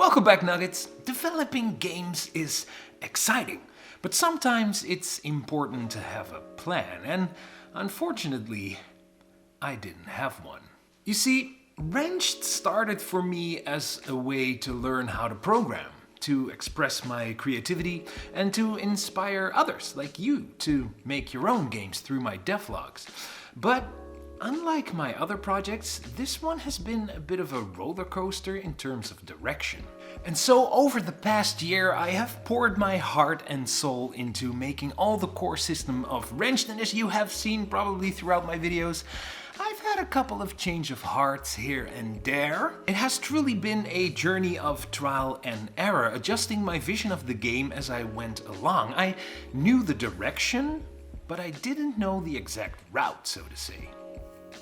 Welcome back, Nuggets. Developing games is exciting, but sometimes it's important to have a plan, and unfortunately, I didn't have one. You see, Wrenched started for me as a way to learn how to program, to express my creativity, and to inspire others like you to make your own games through my devlogs. But unlike my other projects, this one has been a bit of a roller coaster in terms of direction. And so over the past year I have poured my heart and soul into making all the core system of Wrenched, and as you have seen probably throughout my videos, I've had a couple of change of hearts here and there. It has truly been a journey of trial and error, adjusting my vision of the game as I went along. I knew the direction, but I didn't know the exact route, so to say.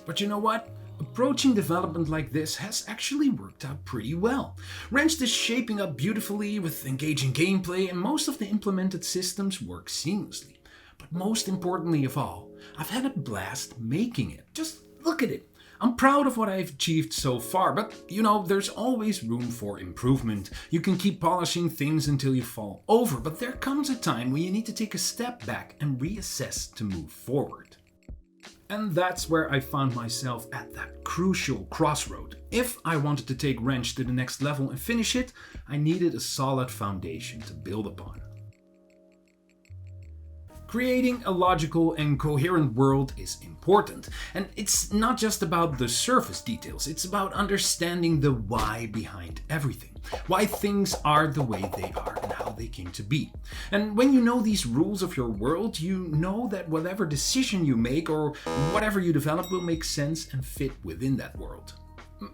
But you know what? Approaching development like this has actually worked out pretty well. Wrenched is shaping up beautifully with engaging gameplay, and most of the implemented systems work seamlessly. But most importantly of all, I've had a blast making it. Just look at it. I'm proud of what I've achieved so far, but you know, there's always room for improvement. You can keep polishing things until you fall over, but there comes a time when you need to take a step back and reassess to move forward. And that's where I found myself at that crucial crossroad. If I wanted to take Wrenched to the next level and finish it, I needed a solid foundation to build upon. Creating a logical and coherent world is important, and it's not just about the surface details, it's about understanding the why behind everything. Why things are the way they are and how they came to be. And when you know these rules of your world, you know that whatever decision you make or whatever you develop will make sense and fit within that world.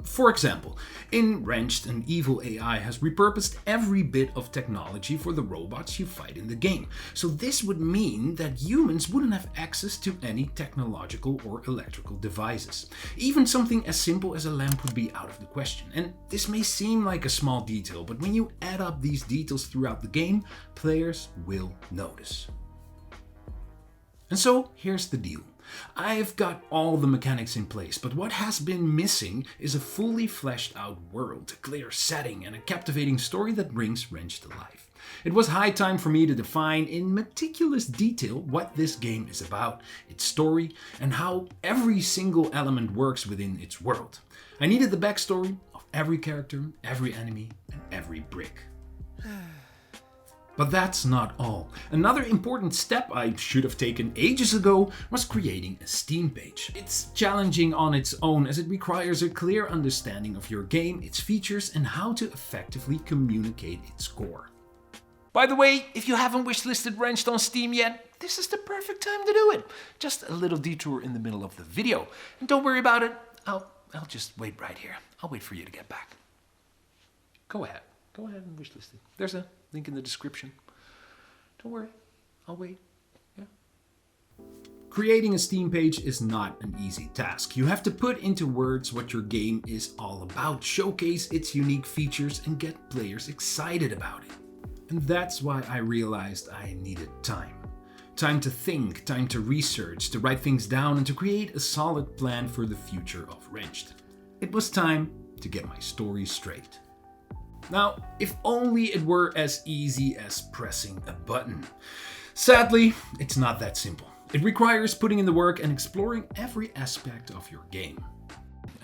For example, in Wrenched, an evil AI has repurposed every bit of technology for the robots you fight in the game. So this would mean that humans wouldn't have access to any technological or electrical devices. Even something as simple as a lamp would be out of the question. And this may seem like a small detail, but when you add up these details throughout the game, players will notice. And so here's the deal. I've got all the mechanics in place, but what has been missing is a fully fleshed out world, a clear setting, and a captivating story that brings Wrenched to life. It was high time for me to define in meticulous detail what this game is about, its story, and how every single element works within its world. I needed the backstory of every character, every enemy, and every brick. But that's not all. Another important step I should have taken ages ago was creating a Steam page. It's challenging on its own as it requires a clear understanding of your game, its features, and how to effectively communicate its core. By the way, if you haven't wishlisted Wrenched on Steam yet, this is the perfect time to do it. Just a little detour in the middle of the video. And don't worry about it, I'll just wait right here. I'll wait for you to get back. Go ahead and wishlist it. There's a link in the description. Don't worry, I'll wait. Yeah. Creating a Steam page is not an easy task. You have to put into words what your game is all about, showcase its unique features, and get players excited about it. And that's why I realized I needed time. Time to think, time to research, to write things down, and to create a solid plan for the future of Wrenched. It was time to get my story straight. Now, if only it were as easy as pressing a button. Sadly, it's not that simple. It requires putting in the work and exploring every aspect of your game.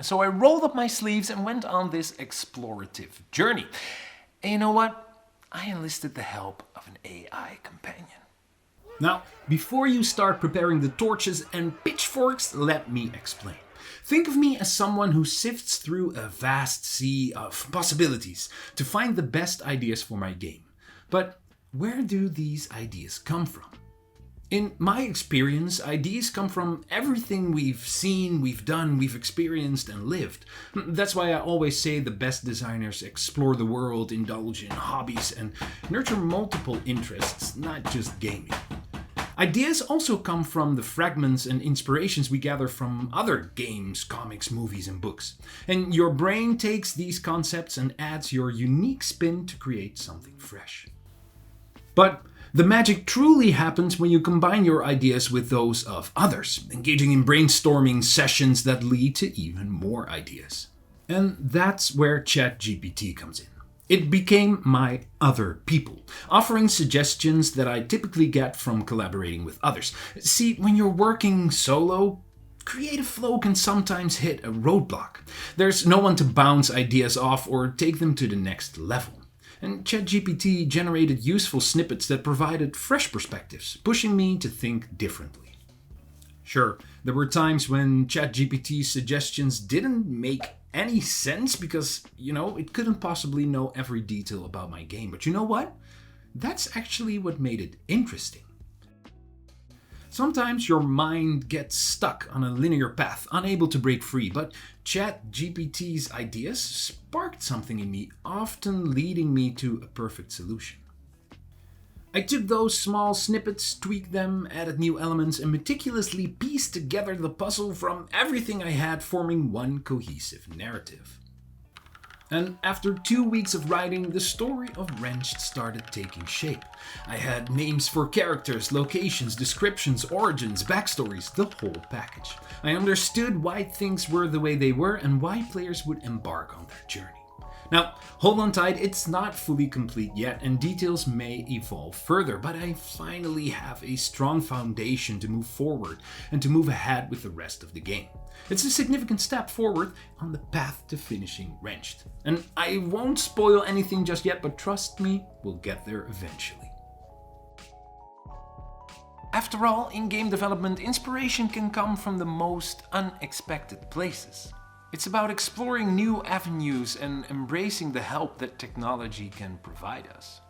So I rolled up my sleeves and went on this explorative journey. And you know what? I enlisted the help of an AI companion. Now, before you start preparing the torches and pitchforks, let me explain. Think of me as someone who sifts through a vast sea of possibilities to find the best ideas for my game. But where do these ideas come from? In my experience, ideas come from everything we've seen, we've done, we've experienced and lived. That's why I always say the best designers explore the world, indulge in hobbies, and nurture multiple interests, not just gaming. Ideas also come from the fragments and inspirations we gather from other games, comics, movies, and books. And your brain takes these concepts and adds your unique spin to create something fresh. But the magic truly happens when you combine your ideas with those of others, engaging in brainstorming sessions that lead to even more ideas. And that's where ChatGPT comes in. It became my other people, offering suggestions that I typically get from collaborating with others. See, when you're working solo, creative flow can sometimes hit a roadblock. There's no one to bounce ideas off or take them to the next level. And ChatGPT generated useful snippets that provided fresh perspectives, pushing me to think differently. Sure, there were times when ChatGPT's suggestions didn't make any sense because, it couldn't possibly know every detail about my game. But you know what? That's actually what made it interesting. Sometimes your mind gets stuck on a linear path, unable to break free, but ChatGPT's ideas sparked something in me, often leading me to a perfect solution. I took those small snippets, tweaked them, added new elements, and meticulously pieced together the puzzle from everything I had, forming one cohesive narrative. And after 2 weeks of writing, the story of Wrenched started taking shape. I had names for characters, locations, descriptions, origins, backstories, the whole package. I understood why things were the way they were and why players would embark on their journey. Now, hold on tight, it's not fully complete yet and details may evolve further, but I finally have a strong foundation to move forward and to move ahead with the rest of the game. It's a significant step forward on the path to finishing Wrenched. And I won't spoil anything just yet, but trust me, we'll get there eventually. After all, in game development, inspiration can come from the most unexpected places. It's about exploring new avenues and embracing the help that technology can provide us.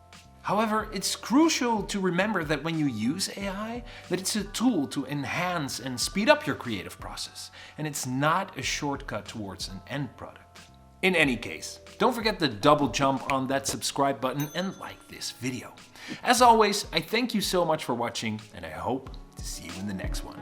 However, it's crucial to remember that when you use AI, that it's a tool to enhance and speed up your creative process, and it's not a shortcut towards an end product. In any case, don't forget to double jump on that subscribe button and like this video. As always, I thank you so much for watching, and I hope to see you in the next one.